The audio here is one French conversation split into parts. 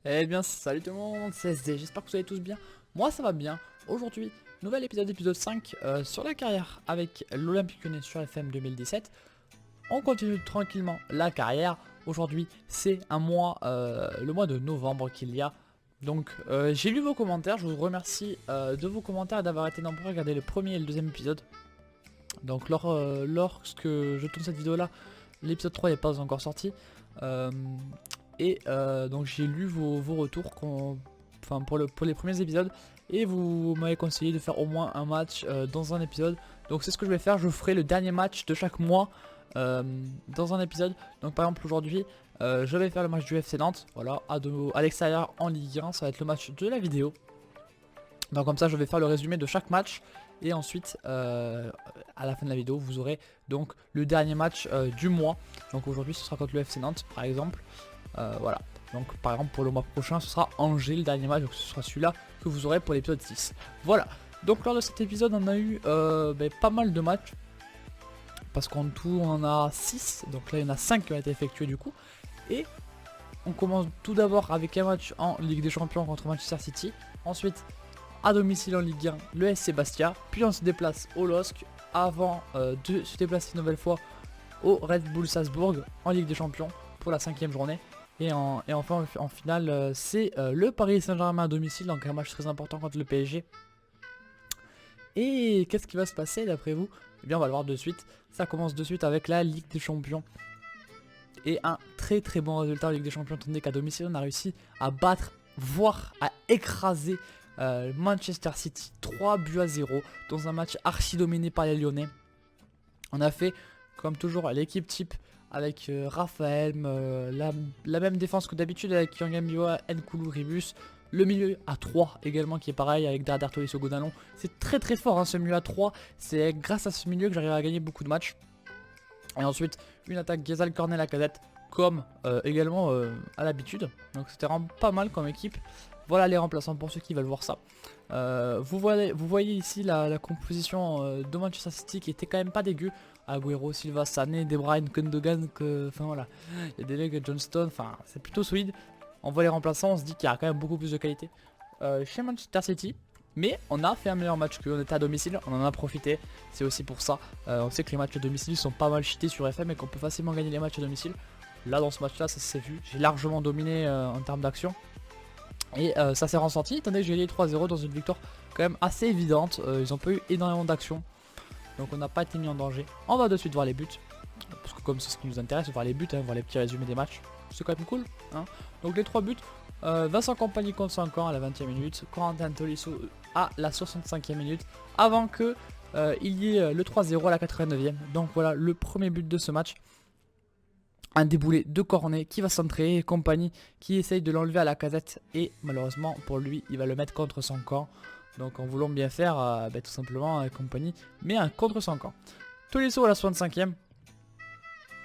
Eh bien salut tout le monde, c'est SD, j'espère que vous allez tous bien. Moi ça va bien. Aujourd'hui, nouvel épisode 5 sur la carrière avec l'Olympique Lyonnais sur FM 2017. On continue tranquillement la carrière. Aujourd'hui c'est un mois, le mois de novembre qu'il y a. Donc j'ai lu vos commentaires, je vous remercie de vos commentaires et d'avoir été nombreux à regarder le premier et le deuxième épisode. Donc lorsque je tourne cette vidéo là, l'épisode 3 n'est pas encore sorti. Euh, donc j'ai lu vos retours pour les premiers épisodes. Et vous m'avez conseillé de faire au moins un match dans un épisode. Donc c'est ce que je vais faire, je ferai le dernier match de chaque mois dans un épisode. Donc par exemple aujourd'hui je vais faire le match du FC Nantes, voilà, à l'extérieur en Ligue 1, ça va être le match de la vidéo. Donc comme ça je vais faire le résumé de chaque match. Et ensuite à la fin de la vidéo vous aurez donc le dernier match du mois. Donc aujourd'hui ce sera contre le FC Nantes par exemple. Voilà, donc par exemple pour le mois prochain ce sera Angers le dernier match, donc ce sera celui-là que vous aurez pour l'épisode 6. Voilà, donc lors de cet épisode on a eu pas mal de matchs. Parce qu'en tout on en a 6, donc là il y en a 5 qui ont été effectués du coup. Et on commence tout d'abord avec un match en Ligue des Champions contre Manchester City. Ensuite à domicile en Ligue 1 le SC Bastia. Puis on se déplace au LOSC avant de se déplacer une nouvelle fois au Red Bull Salzbourg en Ligue des Champions pour la 5ème journée. Et enfin en finale c'est le Paris Saint-Germain à domicile, donc un match très important contre le PSG. Et qu'est-ce qui va se passer d'après vous? Eh bien on va le voir de suite. Ça commence de suite avec la Ligue des Champions. Et un très très bon résultat en Ligue des Champions, tandis qu'à domicile on a réussi à battre, voire à écraser Manchester City 3-0 dans un match archi dominé par les Lyonnais. On a fait comme toujours l'équipe type avec Raphaël, la même défense que d'habitude avec Yangambioa, Nkoulou, Ribus. Le milieu à 3 également qui est pareil avec Dardar Tolisso Godalon. C'est très très fort hein, ce milieu à 3. C'est grâce à ce milieu que j'arrive à gagner beaucoup de matchs. Et ensuite une attaque Ghezal, Cornet, Lacazette comme également à l'habitude. Donc c'était vraiment pas mal comme équipe. Voilà les remplaçants pour ceux qui veulent voir ça. Vous voyez ici la composition de Manchester City qui était quand même pas dégueu. Agüero, Silva, Sané, De Bruyne, Gundogan, enfin voilà. Il y a des mecs, Johnston, enfin c'est plutôt solide. On voit les remplaçants, on se dit qu'il y a quand même beaucoup plus de qualité chez Manchester City. Mais on a fait un meilleur match qu'eux, on était à domicile, on en a profité. C'est aussi pour ça, on sait que les matchs à domicile sont pas mal cheatés sur FM et qu'on peut facilement gagner les matchs à domicile. Là dans ce match là ça s'est vu, j'ai largement dominé en termes d'action. Et ça s'est ressenti, étant donné que j'ai gagné 3-0 dans une victoire quand même assez évidente. Ils ont pas eu énormément d'actions, donc on n'a pas été mis en danger. On va de suite voir les buts, parce que comme c'est ce qui nous intéresse, voir les buts, hein, voir les petits résumés des matchs, c'est quand même cool. Hein. Donc les 3 buts, Vincent Kompany contre 5 ans à la 20e minute, Corentin Tolisso à la 65e minute, avant que il y ait le 3-0 à la 89e. Donc voilà le premier but de ce match. Un déboulé de Cornet qui va centrer et Kompany qui essaye de l'enlever à Lacazette et malheureusement pour lui il va le mettre contre son camp. Donc en voulant bien faire tout simplement Kompany met un contre son camp. Tolisso à la 65e.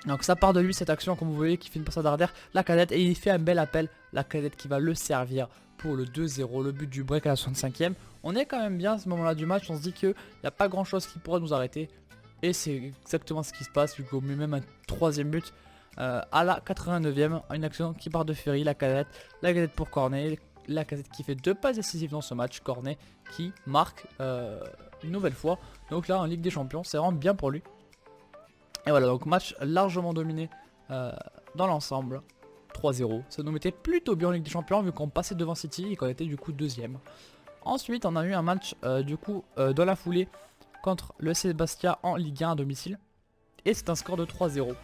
Donc ça part de lui cette action comme vous voyez qui fait une passe à Darder, Lacazette et il fait un bel appel. Lacazette qui va le servir pour le 2-0, le but du break à la 65e. On est quand même bien à ce moment là du match, on se dit qu'il n'y a pas grand chose qui pourrait nous arrêter. Et c'est exactement ce qui se passe vu qu'on met même un 3ème but. À la 89e, une action qui part de Ferry, Lacazette pour Cornet, Lacazette qui fait 2 passes décisives dans ce match, Cornet qui marque une nouvelle fois. Donc là en Ligue des Champions, c'est vraiment bien pour lui. Et voilà, donc match largement dominé dans l'ensemble, 3-0. Ça nous mettait plutôt bien en Ligue des Champions vu qu'on passait devant City et qu'on était du coup 2ème. Ensuite on a eu un match dans la foulée contre le FC Bastia en Ligue 1 à domicile. Et c'est un score de 3-0.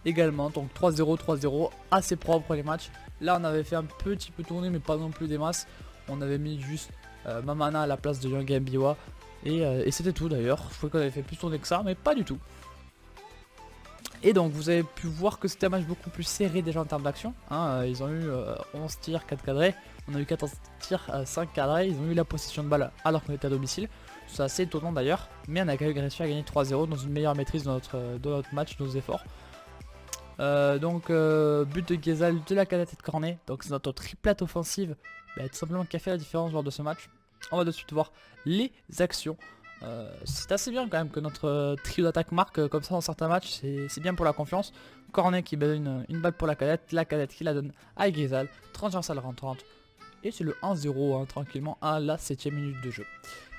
Également, donc 3-0, 3-0, assez propre les matchs. Là on avait fait un petit peu tourner mais pas non plus des masses. On avait mis juste Mamana à la place de Yangambioa et c'était tout d'ailleurs. Je crois qu'on avait fait plus tourner que ça mais pas du tout. Et donc vous avez pu voir que c'était un match beaucoup plus serré déjà en termes d'action. Hein. Ils ont eu 11 tirs, 4 cadrés. On a eu 14 tirs, 5 cadrés. Ils ont eu la possession de balle alors qu'on était à domicile. C'est assez étonnant d'ailleurs. Mais on a quand même réussi à gagner 3-0 dans une meilleure maîtrise de notre match, de nos efforts. But de Ghezal, de Lacazette et de Cornet. Donc c'est notre triplette offensive tout simplement qui a fait la différence lors de ce match. On va de suite voir les actions. C'est assez bien quand même que notre trio d'attaque marque comme ça dans certains matchs, c'est bien pour la confiance. Cornet qui donne une balle pour la cadette qui la donne à Ghezal, transversale rentrante. Et c'est le 1-0 hein, tranquillement à la 7ème minute de jeu.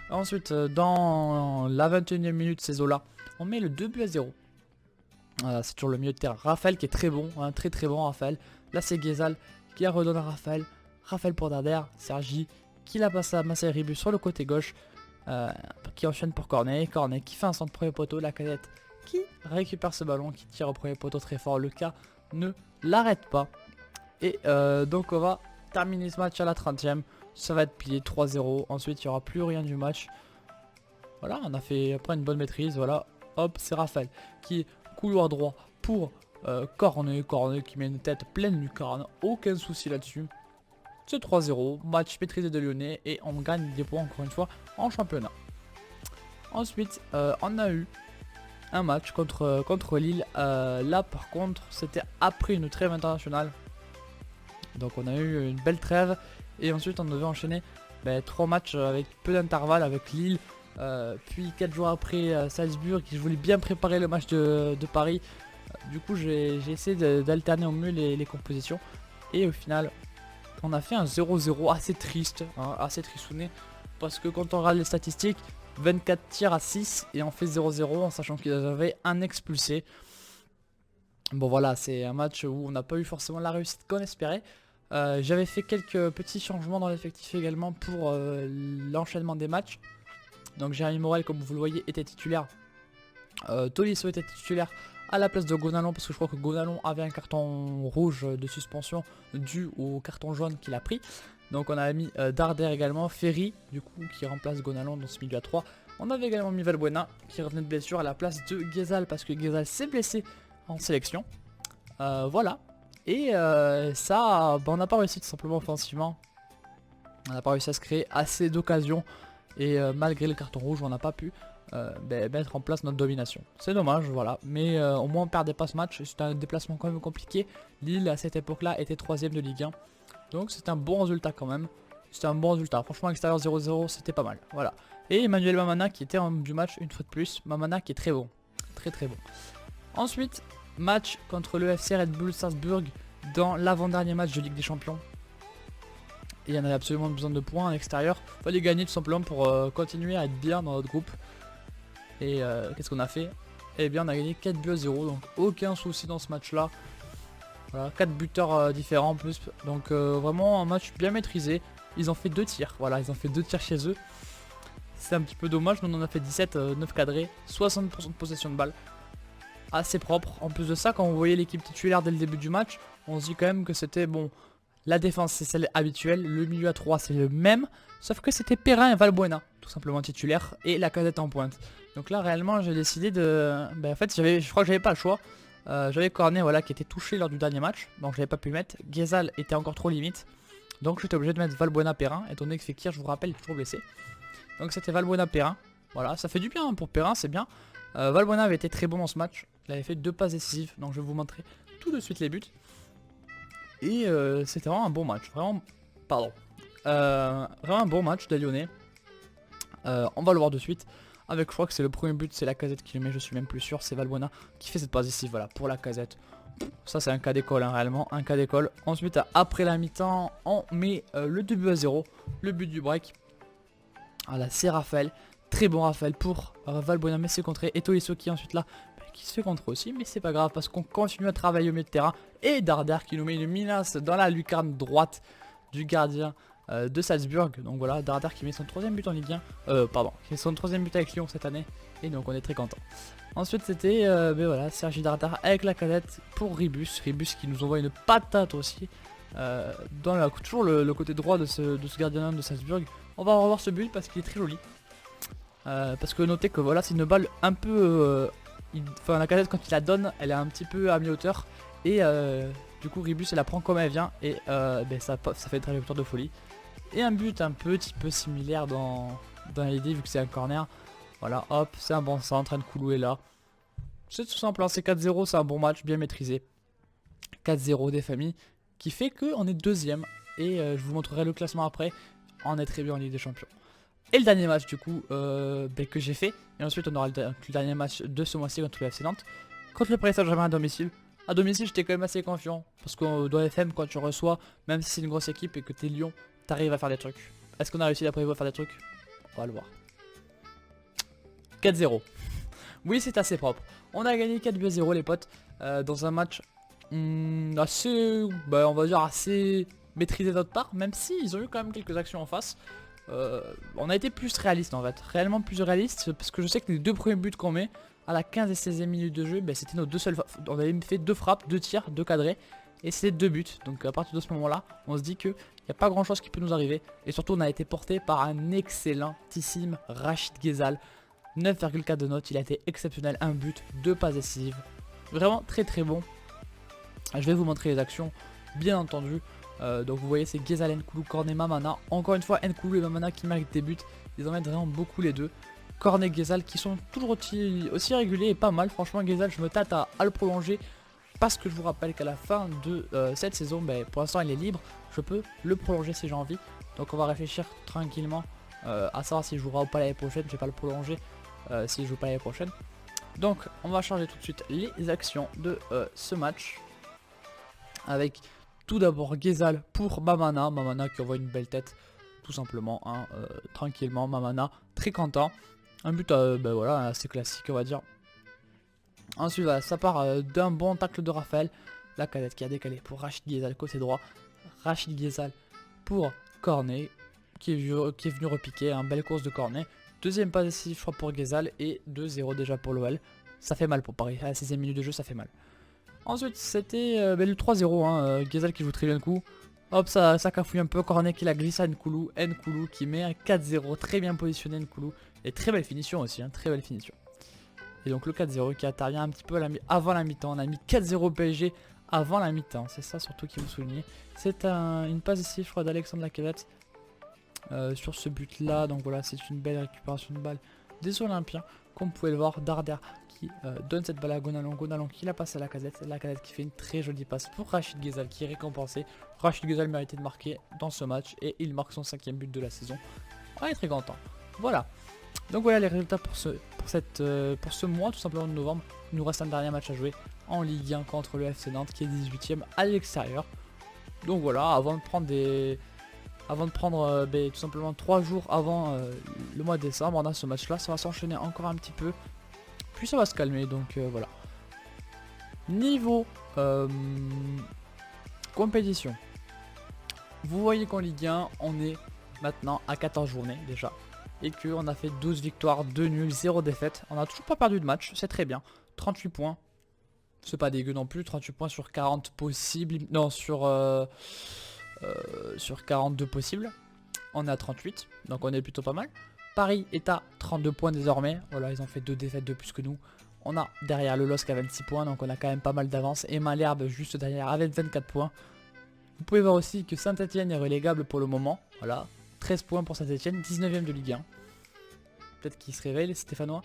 Ensuite, dans la 21ème minute, c'est Zola. On met le 2-0. C'est toujours le milieu de terrain. Raphaël qui est très bon, hein, très bon Raphaël. Là c'est Ghezal qui la redonne à Raphaël. Raphaël pour Darder, Sergi qui la passe à Massaï Ribus sur le côté gauche. Qui enchaîne pour Cornet. Cornet qui fait un centre premier poteau. La cadette qui récupère ce ballon, qui tire au premier poteau très fort. Le cas ne l'arrête pas. Et donc on va terminer ce match à la 30ème. Ça va être plié 3-0. Ensuite il n'y aura plus rien du match. Voilà, on a fait après une bonne maîtrise. Voilà, hop, c'est Raphaël qui couloir droit pour Cornet qui met une tête pleine de lucarne. Aucun souci là-dessus. C'est 3-0. Match maîtrisé de Lyonnais. Et on gagne des points encore une fois en championnat. Ensuite, on a eu un match contre Lille. Là par contre, c'était après une trêve internationale. Donc on a eu une belle trêve. Et ensuite on devait enchaîner 3 matchs avec peu d'intervalle avec Lille. Puis 4 jours après Salzbourg, qui voulait bien préparer le match de Paris. Du coup j'ai essayé d'alterner au mieux les compositions. Et au final on a fait un 0-0 assez triste, hein, assez tristouné. Parce que quand on regarde les statistiques, 24 tirs à 6 et on fait 0-0 en sachant qu'ils avaient un expulsé. Bon voilà, c'est un match où on n'a pas eu forcément la réussite qu'on espérait. J'avais fait quelques petits changements dans l'effectif également pour l'enchaînement des matchs. Donc Jérémy Morel, comme vous le voyez, était titulaire. Tolisso était titulaire à la place de Gonalon parce que je crois que Gonalon avait un carton rouge de suspension dû au carton jaune qu'il a pris. Donc on a mis Darder également, Ferry du coup qui remplace Gonalon dans ce milieu à 3. On avait également mis Valbuena qui revenait de blessure à la place de Ghezal parce que Ghezal s'est blessé en sélection. Voilà. Et ça, on n'a pas réussi tout simplement offensivement. On n'a pas réussi à se créer assez d'occasions. Et malgré le carton rouge, on n'a pas pu mettre en place notre domination. C'est dommage, voilà. Mais au moins on perdait pas ce match. C'était un déplacement quand même compliqué. Lille à cette époque-là était 3ème de Ligue 1. Donc c'était un bon résultat quand même. C'était un bon résultat. Franchement, extérieur 0-0, c'était pas mal. Voilà. Et Emmanuel Mamana qui était en du match une fois de plus. Mamana qui est très bon. Très bon. Ensuite, match contre le FC Red Bull Salzbourg dans l'avant-dernier match de Ligue des Champions. Et il y en avait absolument besoin de points à l'extérieur. Il fallait gagner tout simplement pour continuer à être bien dans notre groupe. Et qu'est-ce qu'on a fait? Eh bien on a gagné 4-0, donc aucun souci dans ce match-là. Voilà, 4 buteurs différents en plus. Donc vraiment un match bien maîtrisé. Ils ont fait 2 tirs, voilà, ils ont fait 2 tirs chez eux. C'est un petit peu dommage, nous on en a fait 17, 9 cadrés, 60% de possession de balle. Assez propre. En plus de ça, quand on voyait l'équipe titulaire dès le début du match, on se dit quand même que c'était bon. La défense c'est celle habituelle, le milieu à 3 c'est le même, sauf que c'était Perrin et Valbuena, tout simplement titulaire, et la cadette en pointe. Donc là réellement j'ai décidé de... en fait je crois que j'avais pas le choix. J'avais Cornet voilà, qui était touché lors du dernier match, donc j'avais pas pu le mettre. Ghezal était encore trop limite, donc j'étais obligé de mettre Valbuena Perrin, étant donné que Fekir, je vous rappelle, est toujours blessé. Donc c'était Valbuena Perrin, voilà, ça fait du bien hein, pour Perrin, c'est bien. Valbuena avait été très bon dans ce match, il avait fait 2 passes décisives, donc je vais vous montrer tout de suite les buts. Et c'était vraiment un bon match, vraiment un bon match des Lyonnais. On va le voir de suite. Avec, je crois que c'est le premier but, c'est la casette qui le met, je suis même plus sûr, c'est Valbuena qui fait cette passe ici, voilà, pour la casette. Ça c'est un cas d'école, hein, réellement, un cas d'école. Ensuite, après la mi-temps, on met le 2-0, le but du break. Voilà, c'est Raphaël, très bon Raphaël pour Valbuena, mais c'est contré. Et Tolisso qui est ensuite là, qui se fait contre aussi, mais c'est pas grave parce qu'on continue à travailler au milieu de terrain. Et Darder qui nous met une menace dans la lucarne droite du gardien de Salzbourg. Donc voilà, Darder qui met son 3ème but en Ligue 1, qui met son 3ème but avec Lyon cette année. Et donc on est très content. Ensuite c'était voilà, Sergi Darder avec la cadette pour Ribus. Ribus qui nous envoie une patate aussi. Dans toujours le côté droit de ce gardien de Salzbourg. On va revoir ce but parce qu'il est très joli. Parce que notez que voilà, c'est une balle un peu... Enfin la cadette quand il la donne, elle est un petit peu à mi-hauteur. Et du coup Ribus elle la prend comme elle vient. Et ça fait une trajectoire de folie. Et un but un petit peu similaire dans l'idée vu que c'est un corner. Voilà, hop, c'est un bon centre, Nkoulou est là. C'est tout simple, hein, c'est 4-0, c'est un bon match, bien maîtrisé. 4-0 des familles, qui fait qu'on est 2ème. Et je vous montrerai le classement après. On est très bien en Ligue des Champions. Et le dernier match du coup que j'ai fait. Et ensuite on aura le dernier match de ce mois-ci contre le FC Nantes. Contre le Paris Saint-Germain à domicile. À domicile, j'étais quand même assez confiant. Parce que dans FM, quand tu reçois, même si c'est une grosse équipe et que t'es Lyon, t'arrives à faire des trucs. Est-ce qu'on a réussi d'après vous à faire des trucs? On va le voir. 4-0. Oui, c'est assez propre. On a gagné 4-0 les potes. Dans un match assez, bah, on va dire assez maîtrisé de notre part. Même si ils ont eu quand même quelques actions en face. On a été plus réaliste en fait. Réellement plus réaliste. Parce que je sais que les deux premiers buts qu'on met à la 15 et 16e minute de jeu, bah, c'était nos deux seuls. On avait fait 2 frappes, 2 tirs, 2 cadrés. Et c'était 2 buts. Donc à partir de ce moment-là, on se dit qu'il n'y a pas grand chose qui peut nous arriver. Et surtout, on a été porté par un excellentissime Rachid Ghezal. 9,4 de notes, il a été exceptionnel, un but, 2 passes décisives. Vraiment très très bon. Je vais vous montrer les actions, bien entendu. Donc vous voyez, c'est Ghezal, Nkoulou, Cornet, Mamana. Encore une fois, Nkoulou et Mamana qui méritent des buts. Ils en mettent vraiment beaucoup les deux. Cornet, Ghezal qui sont toujours aussi réguliers et pas mal. Franchement, Ghezal, je me tâte à le prolonger. Parce que je vous rappelle qu'à la fin de cette saison, ben, pour l'instant il est libre. Je peux le prolonger si j'ai envie. Donc on va réfléchir tranquillement à savoir si je jouera ou pas l'année prochaine. Je vais pas le prolonger. Si je joue pas l'année prochaine. Donc on va changer tout de suite les actions de ce match. Avec tout d'abord Ghezal pour Mamana. Mamana qui envoie une belle tête tout simplement, hein, tranquillement. Mamana très content. Un but ben voilà, assez classique on va dire. Ensuite voilà, ça part d'un bon tacle de Raphaël. La cadette qui a décalé pour Rachid Ghezal côté droit. Rachid Ghezal pour Cornet qui est venu repiquer. Une belle course de Cornet. Deuxième passe décisive, je crois, pour Ghezal et 2-0 déjà pour l'OL. Ça fait mal pour Paris. À la 16e minute de jeu, ça fait mal. Ensuite, c'était le 3-0. Hein, Ghezal qui joue très bien le coup. Hop, ça cafouille un peu. Cornet qui la glisse à Nkoulou. Nkoulou qui met un 4-0. Très bien positionné, Nkoulou. Et très belle finition aussi. Hein, très belle finition. Et donc le 4-0 qui intervient un petit peu avant la mi-temps. On a mis 4-0 PSG avant la mi-temps. C'est ça surtout qu'il faut souligner. C'est une passe décisive, je crois, d'Alexandre Lacazette. Sur ce but là, donc voilà, c'est une belle récupération de balle des Olympiens. Comme vous pouvez le voir, Darder qui donne cette balle à Gonalon, Gonalon qui la passe à Lacazette qui fait une très jolie passe pour Rachid Ghezal qui est récompensé. Rachid Ghezal méritait de marquer dans ce match et il marque son 5e but de la saison. On est très content. Voilà, donc voilà les résultats pour ce mois tout simplement de novembre. Il nous reste un dernier match à jouer en Ligue 1 contre le FC Nantes qui est 18e à l'extérieur. Donc voilà, avant de prendre tout simplement 3 jours avant le mois de décembre, on a ce match là, ça va s'enchaîner encore un petit peu, puis ça va se calmer, donc voilà. Niveau compétition, vous voyez qu'en Ligue 1 on est maintenant à 14 journées déjà, et qu'on a fait 12 victoires, 2 nuls, 0 défaites, on n'a toujours pas perdu de match, c'est très bien, 38 points, c'est pas dégueu non plus, 38 points sur 40 possibles, non sur 42 possibles, on est à 38, donc on est plutôt pas mal. Paris est à 32 points désormais, voilà, ils ont fait 2 défaites de plus que nous. On a derrière le LOSC à 26 points, donc on a quand même pas mal d'avance, et Malherbe juste derrière avec 24 points. Vous pouvez voir aussi que Saint-Etienne est relégable pour le moment, voilà, 13 points pour Saint-Etienne, 19ème de Ligue 1. Peut-être qu'il se réveille les Stéphanois.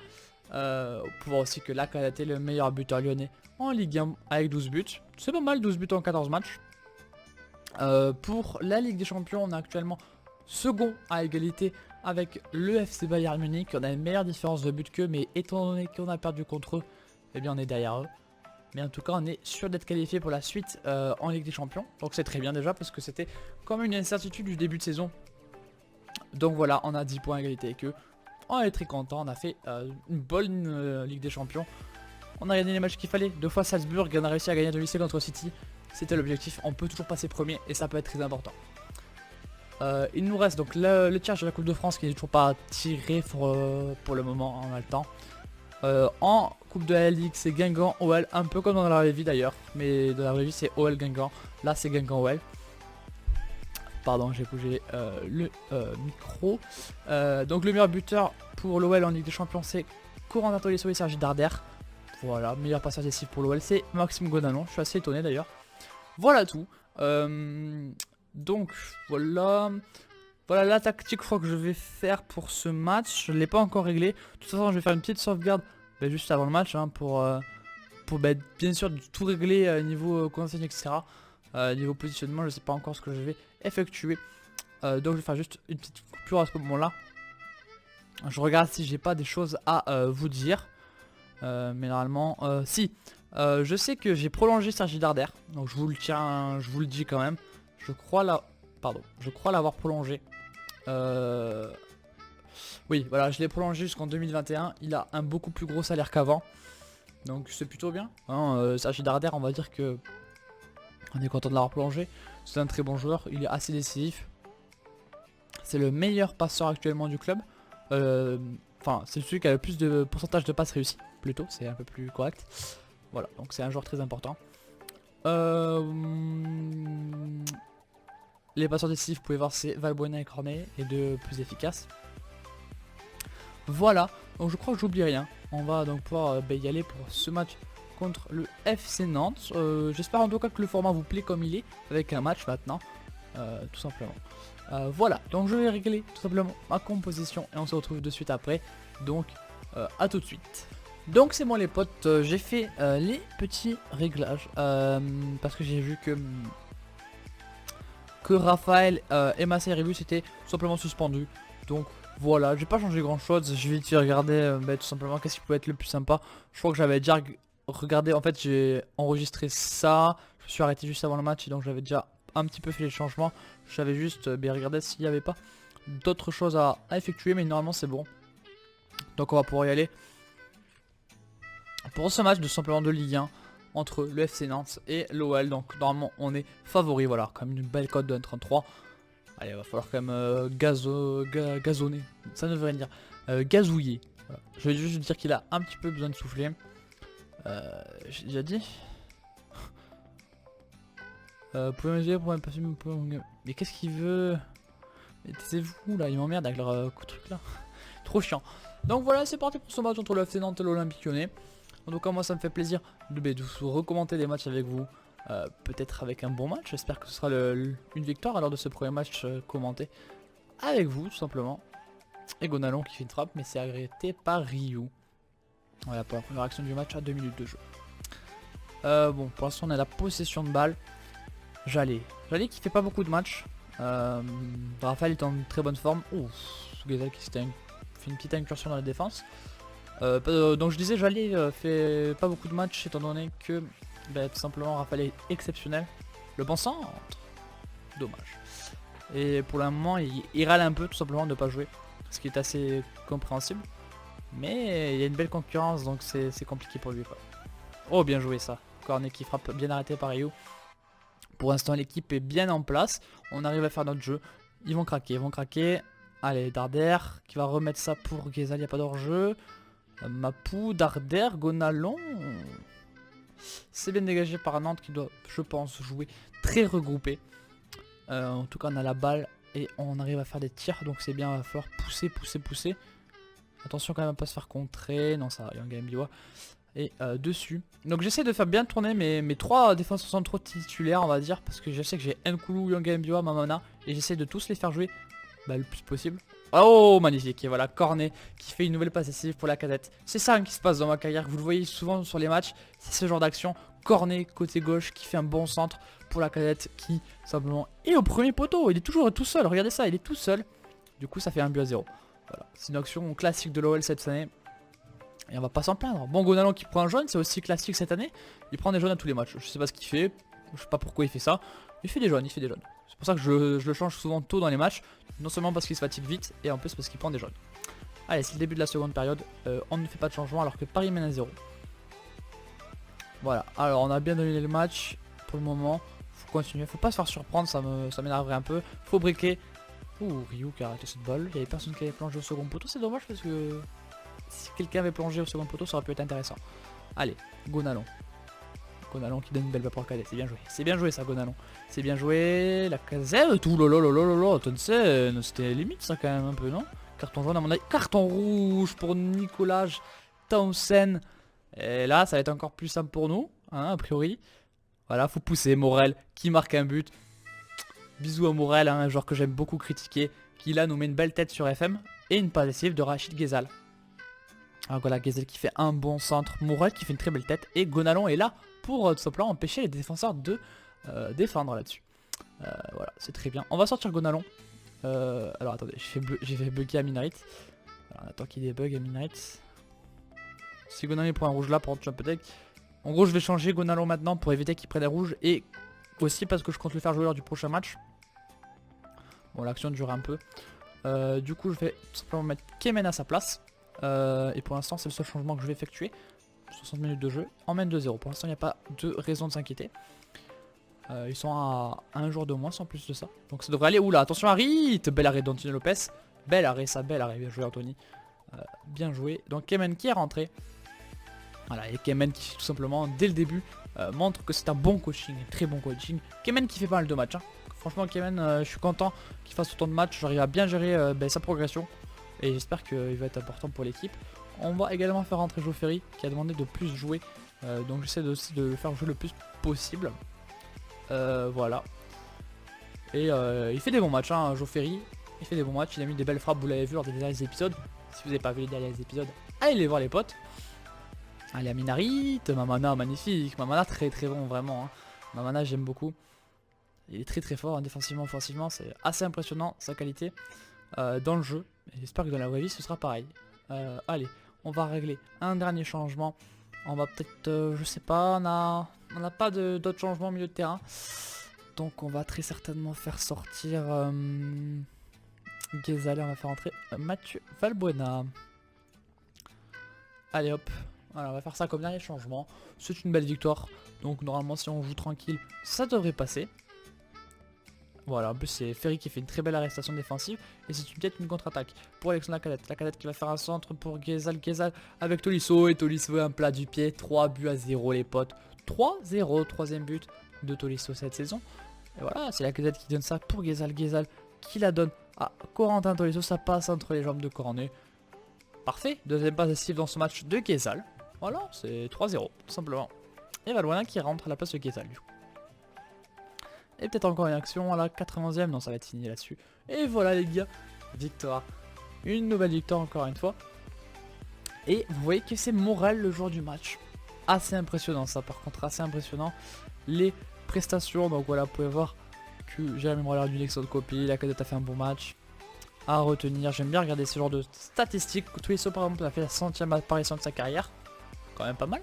On peut voir aussi que Lacazette est le meilleur buteur lyonnais en Ligue 1 avec 12 buts. C'est pas mal, 12 buts en 14 matchs. Pour la Ligue des Champions, on est actuellement second à égalité avec le FC Bayern Munich. On a une meilleure différence de but qu'eux, mais étant donné qu'on a perdu contre eux, eh bien on est derrière eux. Mais en tout cas, on est sûr d'être qualifié pour la suite en Ligue des Champions. Donc c'est très bien déjà parce que c'était comme une incertitude du début de saison. Donc voilà, on a 10 points à égalité avec eux. On est très content, on a fait une bonne Ligue des Champions. On a gagné les matchs qu'il fallait. 2 fois Salzbourg, on a réussi à gagner à domicile contre City. C'était l'objectif, on peut toujours passer premier et ça peut être très important. Il nous reste donc le tirage de la Coupe de France qui n'est toujours pas tiré pour le moment, on a le temps. En Coupe de la Ligue, c'est Guingamp OL, un peu comme dans la vraie vie d'ailleurs, mais dans la vraie vie c'est OL Guingamp, là c'est Guingamp OL. Pardon, j'ai bougé le micro. Donc le meilleur buteur pour l'OL en Ligue des Champions c'est Corentin Tolisso et Sergi Darder. Voilà, meilleur passeur décisif pour l'OL c'est Maxime Gonalon, je suis assez étonné d'ailleurs. Voilà tout. Donc voilà. Voilà la tactique, je crois que je vais faire pour ce match. Je ne l'ai pas encore réglé. De toute façon, je vais faire une petite sauvegarde juste avant le match hein, pour bien sûr tout régler niveau consigne, etc. Niveau positionnement, je ne sais pas encore ce que je vais effectuer. Donc je vais faire juste une petite coupure à ce moment-là. Je regarde si j'ai pas des choses à vous dire. Mais normalement, si. Je sais que j'ai prolongé Sergi Darder, donc je vous le tiens, je vous le dis quand même. Je crois l'avoir prolongé. Oui, voilà, je l'ai prolongé jusqu'en 2021. Il a un beaucoup plus gros salaire qu'avant, donc c'est plutôt bien. Hein, Sergi Darder, on va dire que on est content de l'avoir prolongé. C'est un très bon joueur, il est assez décisif. C'est le meilleur passeur actuellement du club. Enfin, c'est celui qui a le plus de pourcentage de passes réussies, plutôt, c'est un peu plus correct. Voilà, donc c'est un joueur très important. Les passeurs décisifs, vous pouvez voir, c'est Valbuena et Cornet, les deux plus efficaces. Voilà, donc je crois que j'oublie rien. On va donc pouvoir y aller pour ce match contre le FC Nantes. J'espère en tout cas que le format vous plaît comme il est, avec un match maintenant, tout simplement. Voilà, donc je vais régler tout simplement ma composition et on se retrouve de suite après. Donc à tout de suite. Donc c'est moi les potes, j'ai fait les petits réglages parce que j'ai vu que Raphaël et Massé Ribus étaient tout simplement suspendus. Donc voilà, j'ai pas changé grand chose, je vais vite regarder tout simplement qu'est-ce qui peut être le plus sympa. Je crois que j'avais déjà regardé, en fait j'ai enregistré ça, je me suis arrêté juste avant le match et donc j'avais déjà un petit peu fait les changements. J'avais juste bien regardé s'il n'y avait pas d'autres choses à effectuer, mais normalement c'est bon. Donc on va pouvoir y aller pour ce match de simplement de Ligue 1 entre le FC Nantes et l'OL. Donc normalement on est favori, voilà, quand même une belle cote de 1,33. Allez, il va falloir quand même gazonner, ça ne veut rien dire, gazouiller. Voilà. Je vais juste dire qu'il a un petit peu besoin de souffler. J'ai déjà dit. Pouvez m'aider pour passer. Mais qu'est-ce qu'il veut? Mais taisez-vous là, il m'emmerde avec leur truc là. Trop chiant. Donc voilà, c'est parti pour ce match entre le FC Nantes et l'Olympique Lyonnais. En tout cas, moi ça me fait plaisir de vous recommenter des matchs avec vous. Peut-être avec un bon match. J'espère que ce sera une victoire alors de ce premier match commenté avec vous, tout simplement. Et Gonalon qui fait une frappe, mais c'est arrêté par Ryu. Voilà pour la première action du match à 2 minutes de jeu. Bon, pour l'instant on a la possession de balle. Jalé qui fait pas beaucoup de matchs. Raphaël est en très bonne forme. Ouf, Gazal qui fait une petite incursion dans la défense. Donc je disais Jalé fait pas beaucoup de matchs étant donné que tout simplement Raphaël est exceptionnel. Le bon centre, dommage. Et pour le moment il râle un peu tout simplement de ne pas jouer, ce qui est assez compréhensible. Mais il y a une belle concurrence donc c'est compliqué pour lui quoi. Oh bien joué ça. Cornet qui frappe, bien arrêté par Rio. Pour l'instant l'équipe est bien en place. On arrive à faire notre jeu. Ils vont craquer, Allez, Darder qui va remettre ça pour Guézal, il n'y a pas d'hors-jeu. Mapou, Darder, Gonalon. C'est bien dégagé par Nantes qui doit, je pense, jouer très regroupé. En tout cas on a la balle et on arrive à faire des tirs. Donc c'est bien, il va falloir pousser. Attention quand même à pas se faire contrer. Non ça va, Yanga Mbiwa et dessus. Donc j'essaie de faire bien tourner mes 3 défenseurs centraux titulaires on va dire. Parce que je sais que j'ai Nkoulou, Yanga Mbiwa, Mamana. Et j'essaie de tous les faire jouer le plus possible. Oh magnifique. Et voilà Cornet qui fait une nouvelle passe décisive pour la cadette. C'est ça qui se passe dans ma carrière. Vous le voyez souvent sur les matchs. C'est ce genre d'action. Cornet côté gauche qui fait un bon centre pour la cadette qui simplement est au premier poteau. Il est toujours tout seul. Regardez ça, il est tout seul. Du coup ça fait 1-0. Voilà. C'est une action classique de l'OL cette année. Et on va pas s'en plaindre. Bon, Gonalon qui prend un jaune, c'est aussi classique cette année. Il prend des jaunes à tous les matchs. Je sais pas ce qu'il fait. Je sais pas pourquoi il fait ça. Il fait des jaunes. C'est pour ça que je le change souvent tôt dans les matchs. Non seulement parce qu'il se fatigue vite, et en plus parce qu'il prend des jaunes. Allez, c'est le début de la seconde période. On ne fait pas de changement alors que Paris mène à 0. Voilà. Alors, on a bien donné le match pour le moment. Faut continuer. Faut pas se faire surprendre. Ça m'énerverait un peu. Faut briquer. Ouh, Ryu qui a arrêté cette balle. Il y avait personne qui avait plongé au second poteau. C'est dommage parce que si quelqu'un avait plongé au second poteau, ça aurait pu être intéressant. Allez, Gonalon. Gonalon qui donne une belle balle pour cadet. C'est bien joué. C'est bien joué ça, Gonalon. C'est bien joué. La casette. Ouh lolo. Tonsen. C'était limite ça quand même un peu, non? Carton jaune à mon avis. Carton rouge pour Nicolas Townsend. Et là, ça va être encore plus simple pour nous, hein, a priori. Voilà, faut pousser. Morel qui marque un but. Bisous à Morel, hein, un joueur que j'aime beaucoup critiquer, qui là nous met une belle tête sur FM. Et une passe décisive de Rachid Guézal. Alors voilà, Guézal qui fait un bon centre, Morel qui fait une très belle tête. Et Gonalon est là pour tout simplement empêcher les défenseurs de défendre là-dessus. Voilà, c'est très bien. On va sortir Gonalon. Alors attendez, j'ai fait bugger à Minarit. Alors on attend qu'il débug à Minarit. Si Gonalon prend un rouge là pour Jump Deck, En gros je vais changer Gonalo maintenant pour éviter qu'il prenne des rouges. Et aussi parce que je compte le faire jouer lors du prochain match. Bon l'action dure un peu. Du coup je vais tout simplement mettre Kemen à sa place. Et pour l'instant c'est le seul changement que je vais effectuer. 60 minutes de jeu, emmène 2-0. Pour l'instant il n'y a pas de raison de s'inquiéter. Ils sont à un jour de moins sans plus de ça. Donc ça devrait aller. Oula, attention Harry. Bel arrêt d'Antonio Lopez. Bel arrêt, ça, bel arrêt. Bien joué Anthony. Bien joué. Donc Kemen qui est rentré. Voilà, et Kemen qui tout simplement dès le début montre que c'est un bon coaching, un très bon coaching. Kemen qui fait pas mal de matchs. Hein. Franchement Kemen, je suis content qu'il fasse autant de matchs. J'arrive à bien gérer sa progression. Et j'espère qu'il va être important pour l'équipe. On va également faire rentrer Joe Ferry qui a demandé de plus jouer. Donc j'essaie aussi de le faire jouer le plus possible. Voilà. Et il fait des bons matchs, hein, Joe Ferry. Il fait des bons matchs, il a mis des belles frappes, vous l'avez vu lors des derniers épisodes. Si vous n'avez pas vu les derniers épisodes, allez les voir les potes. Allez, Aminarit, Mamana, magnifique. Mamana très très bon, vraiment. Hein. Mamana, j'aime beaucoup. Il est très très fort, hein, défensivement, offensivement. C'est assez impressionnant, sa qualité dans le jeu. Et j'espère que dans la vraie vie, ce sera pareil. Allez, on va régler un dernier changement. On va peut-être, je sais pas, on n'a pas d'autres changements au milieu de terrain. Donc on va très certainement faire sortir Ghezal, on va faire entrer Mathieu Valbuena. Allez hop, voilà, on va faire ça comme dernier changement. C'est une belle victoire, donc normalement si on joue tranquille, ça devrait passer. Voilà, en plus c'est Ferry qui fait une très belle arrestation défensive. Et c'est peut-être une contre-attaque pour Alexandre Lacadette. Lacadette qui va faire un centre pour Ghezal. Ghezal avec Tolisso. Et Tolisso un plat du pied. 3-0 les potes. 3-0, troisième but de Tolisso cette saison. Et voilà, c'est Lacadette qui donne ça pour Ghezal. Ghezal qui la donne à Corentin Tolisso. Ça passe entre les jambes de Cornet. Parfait, deuxième passe décisive dans ce match de Ghezal. Voilà, c'est 3-0 tout simplement. Et Valbuena qui rentre à la place de Ghezal du coup. Et peut-être encore une action à la 91e. Non, ça va être fini là-dessus. Et voilà les gars, victoire. Une nouvelle victoire encore une fois. Et vous voyez que c'est Morel le jour du match. Assez impressionnant ça par contre, assez impressionnant. Les prestations, donc voilà, vous pouvez voir que Jérémy Morel a d'une excellente copie. La cadette a fait un bon match. À retenir, j'aime bien regarder ce genre de statistiques. Tolisso par exemple a fait la 100e apparition de sa carrière. Quand même pas mal.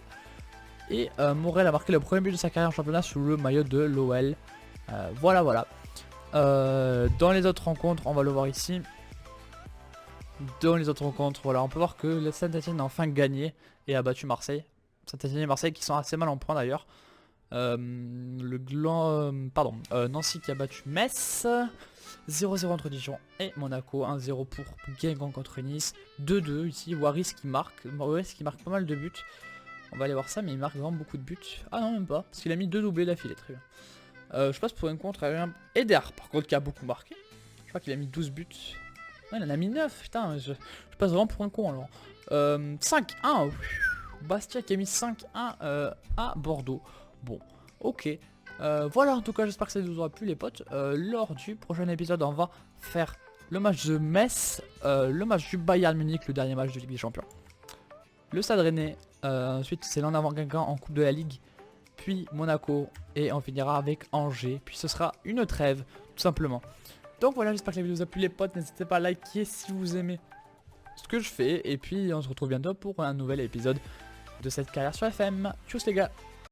Et Morel a marqué le premier but de sa carrière en championnat sous le maillot de l'OL. Voilà. Dans les autres rencontres, on va le voir ici. Dans les autres rencontres, voilà, on peut voir que le Saint-Etienne a enfin gagné et a battu Marseille. Saint-Etienne et Marseille qui sont assez mal en point d'ailleurs. Nancy qui a battu Metz. 0-0 entre Dijon et Monaco. 1-0 pour Guingamp contre Nice. 2-2 ici. Waris qui marque pas mal de buts. On va aller voir ça, mais il marque vraiment beaucoup de buts. Ah non, même pas, parce qu'il a mis 2 doublés d'affilée, très bien. Je passe pour une contre Eder, par contre, qui a beaucoup marqué. Je crois qu'il a mis 12 buts. Ouais, il en a mis 9, putain, je passe vraiment pour un con alors. 5-1, Bastia qui a mis 5-1 à Bordeaux. Bon, ok. Voilà, en tout cas, j'espère que ça vous aura plu, les potes. Lors du prochain épisode, on va faire le match de Metz, le match du Bayern Munich, le dernier match de Ligue des Champions. Le Stade Rennais, ensuite c'est l'en avant Guingamp en Coupe de la Ligue, puis Monaco, et on finira avec Angers, puis ce sera une trêve, tout simplement. Donc voilà, j'espère que la vidéo vous a plu les potes, n'hésitez pas à liker si vous aimez ce que je fais, et puis on se retrouve bientôt pour un nouvel épisode de cette carrière sur FM. Tchuss les gars.